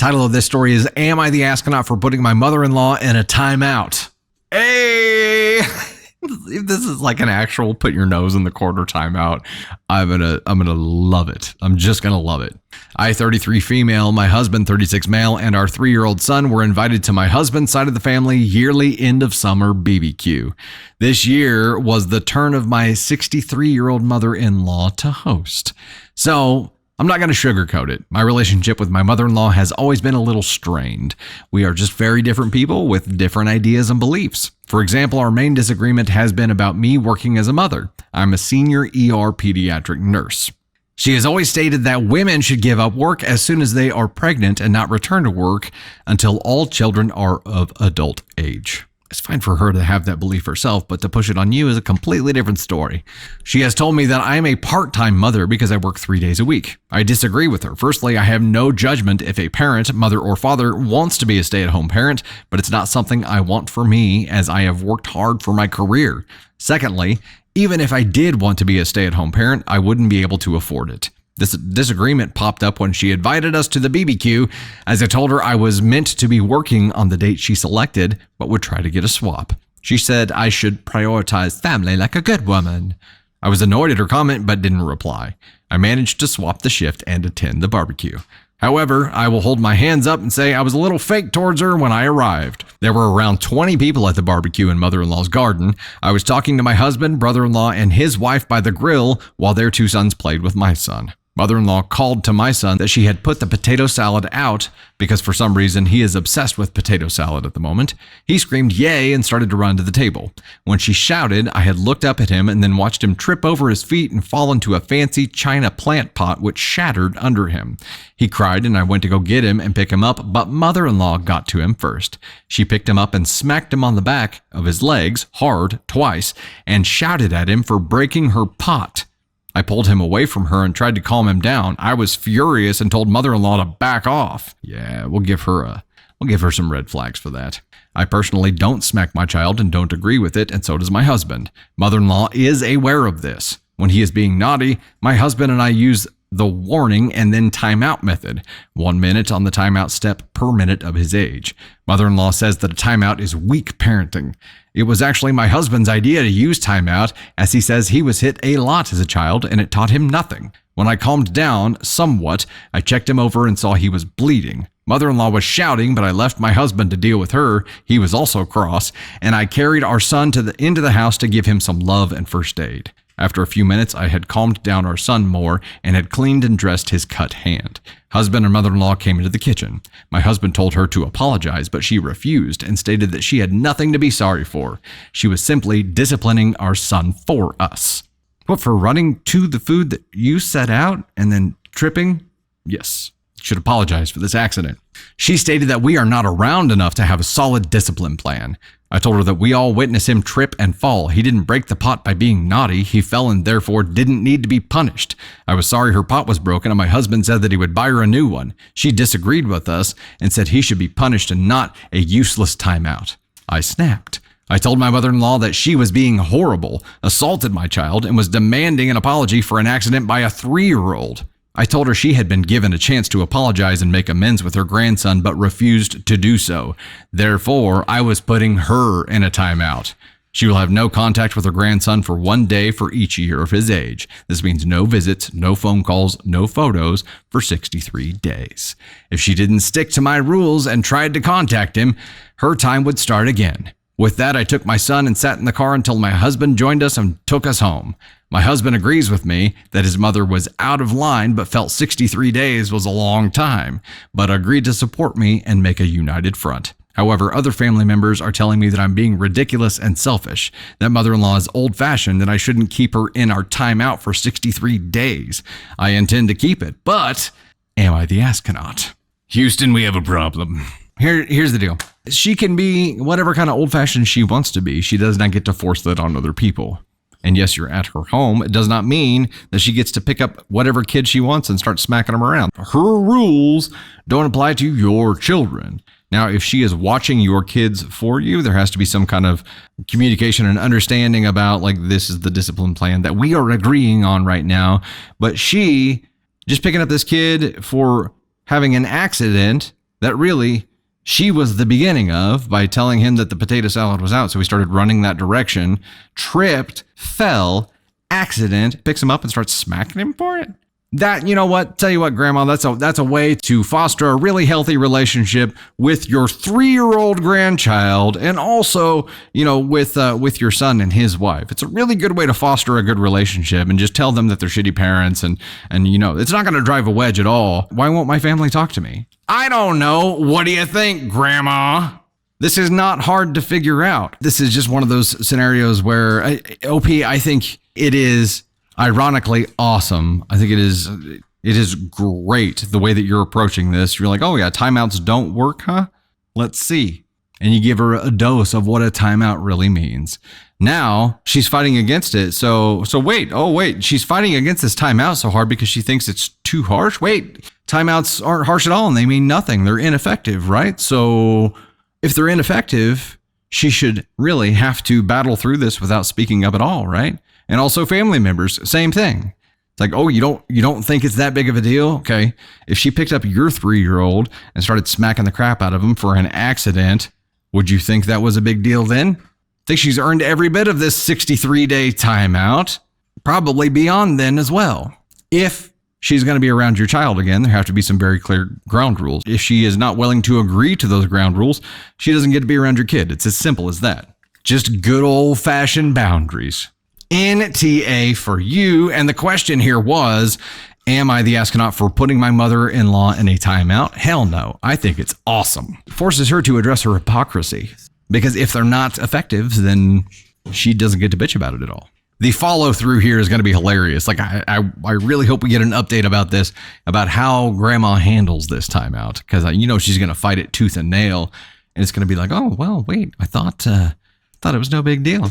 Title of this story is Am I the Astronaut for Putting My Mother-in-Law in a Timeout? Hey! If this is like an actual put your nose in the corner timeout, I'm gonna love it. I'm just gonna love it. I, 33 female, my husband, 36 male, and our 3-year-old son were invited to my husband's side of the family yearly end of summer BBQ. This year was the turn of my 63-year-old mother-in-law to host. So I'm not going to sugarcoat it. My relationship with my mother-in-law has always been a little strained. We are just very different people with different ideas and beliefs. For example, our main disagreement has been about me working as a mother. I'm a senior ER pediatric nurse. She has always stated that women should give up work as soon as they are pregnant and not return to work until all children are of adult age. It's fine for her to have that belief herself, but to push it on you is a completely different story. She has told me that I am a part-time mother because I work 3 days a week. I disagree with her. Firstly, I have no judgment if a parent, mother or father, wants to be a stay-at-home parent, but it's not something I want for me as I have worked hard for my career. Secondly, even if I did want to be a stay-at-home parent, I wouldn't be able to afford it. This disagreement popped up when she invited us to the BBQ, as I told her I was meant to be working on the date she selected, but would try to get a swap. She said I should prioritize family like a good woman. I was annoyed at her comment, but didn't reply. I managed to swap the shift and attend the barbecue. However, I will hold my hands up and say I was a little fake towards her when I arrived. There were around 20 people at the barbecue in mother-in-law's garden. I was talking to my husband, brother-in-law, and his wife by the grill while their 2 sons played with my son. Mother-in-law called to my son that she had put the potato salad out because for some reason he is obsessed with potato salad at the moment. He screamed yay and started to run to the table. When she shouted, I had looked up at him and then watched him trip over his feet and fall into a fancy china plant pot which shattered under him. He cried and I went to go get him and pick him up, but mother-in-law got to him first. She picked him up and smacked him on the back of his legs hard twice and shouted at him for breaking her pot. I pulled him away from her and tried to calm him down. I was furious and told mother-in-law to back off. Yeah, we'll give her some red flags for that. I personally don't smack my child and don't agree with it, and so does my husband. Mother-in-law is aware of this. When he is being naughty, my husband and I use the warning and then timeout method. 1 minute on the timeout step per minute of his age. Mother-in-law says that a timeout is weak parenting. It was actually my husband's idea to use timeout, as he says he was hit a lot as a child and it taught him nothing. When I calmed down somewhat, I checked him over and saw he was bleeding. Mother-in-law was shouting, but I left my husband to deal with her. He was also cross, and I carried our son into the house to give him some love and first aid. After a few minutes, I had calmed down our son more and had cleaned and dressed his cut hand. Husband and mother-in-law came into the kitchen. My husband told her to apologize, but she refused and stated that she had nothing to be sorry for. She was simply disciplining our son for us. What, for running to the food that you set out and then tripping? Yes. Should apologize for this accident. She stated that we are not around enough to have a solid discipline plan. I told her that we all witnessed him trip and fall. He didn't break the pot by being naughty. He fell and therefore didn't need to be punished. I was sorry her pot was broken and my husband said that he would buy her a new one. She disagreed with us and said he should be punished and not a useless timeout. I snapped. I told my mother-in-law that she was being horrible, assaulted my child, and was demanding an apology for an accident by a 3-year-old. I told her she had been given a chance to apologize and make amends with her grandson, but refused to do so. Therefore, I was putting her in a timeout. She will have no contact with her grandson for 1 day for each year of his age. This means no visits, no phone calls, no photos for 63 days. If she didn't stick to my rules and tried to contact him, her time would start again. With that, I took my son and sat in the car until my husband joined us and took us home. My husband agrees with me that his mother was out of line but felt 63 days was a long time, but agreed to support me and make a united front. However, other family members are telling me that I'm being ridiculous and selfish, that mother-in-law is old-fashioned, and I shouldn't keep her in our timeout for 63 days. I intend to keep it, but am I the astronaut? Houston, we have a problem. Here's the deal. She can be whatever kind of old-fashioned she wants to be. She does not get to force that on other people. And yes, you're at her home. It does not mean that she gets to pick up whatever kid she wants and start smacking them around. Her rules don't apply to your children. Now, if she is watching your kids for you, there has to be some kind of communication and understanding about, like, this is the discipline plan that we are agreeing on right now. But she just picking up this kid for having an accident that really she was the beginning of by telling him that the potato salad was out. So he started running that direction, tripped, fell, accident, picks him up and starts smacking him for it. That, you know what? Tell you what, Grandma, that's a way to foster a really healthy relationship with your 3-year-old grandchild, and also, you know, with your son and his wife. It's a really good way to foster a good relationship, and just tell them that they're shitty parents, and you know, it's not going to drive a wedge at all. Why won't my family talk to me? I don't know. What do you think, Grandma? This is not hard to figure out. This is just one of those scenarios where OP, I think it is ironically awesome. I think it is great the way that you're approaching this. You're like, oh yeah, timeouts don't work, huh? Let's see. And you give her a dose of what a timeout really means. Now she's fighting against it. So wait, she's fighting against this timeout so hard because she thinks it's too harsh. Wait, timeouts aren't harsh at all and they mean nothing. They're ineffective, right? So if they're ineffective, she should really have to battle through this without speaking up at all, right? And also family members, same thing. It's like, oh, you don't think it's that big of a deal? Okay. If she picked up your 3-year-old and started smacking the crap out of him for an accident, would you think that was a big deal then? I think she's earned every bit of this 63-day timeout, probably beyond then as well. If she's going to be around your child again, there have to be some very clear ground rules. If she is not willing to agree to those ground rules, she doesn't get to be around your kid. It's as simple as that. Just good old-fashioned boundaries. NTA for you. And the question here was, am I the astronaut for putting my mother-in-law in a timeout? Hell no. I think it's awesome. It forces her to address her hypocrisy. Because if they're not effective, then she doesn't get to bitch about it at all. The follow through here is going to be hilarious. Like, I really hope we get an update about this, about how Grandma handles this timeout. Because, you know, she's going to fight it tooth and nail. And it's going to be like, oh, well, wait, I thought it was no big deal.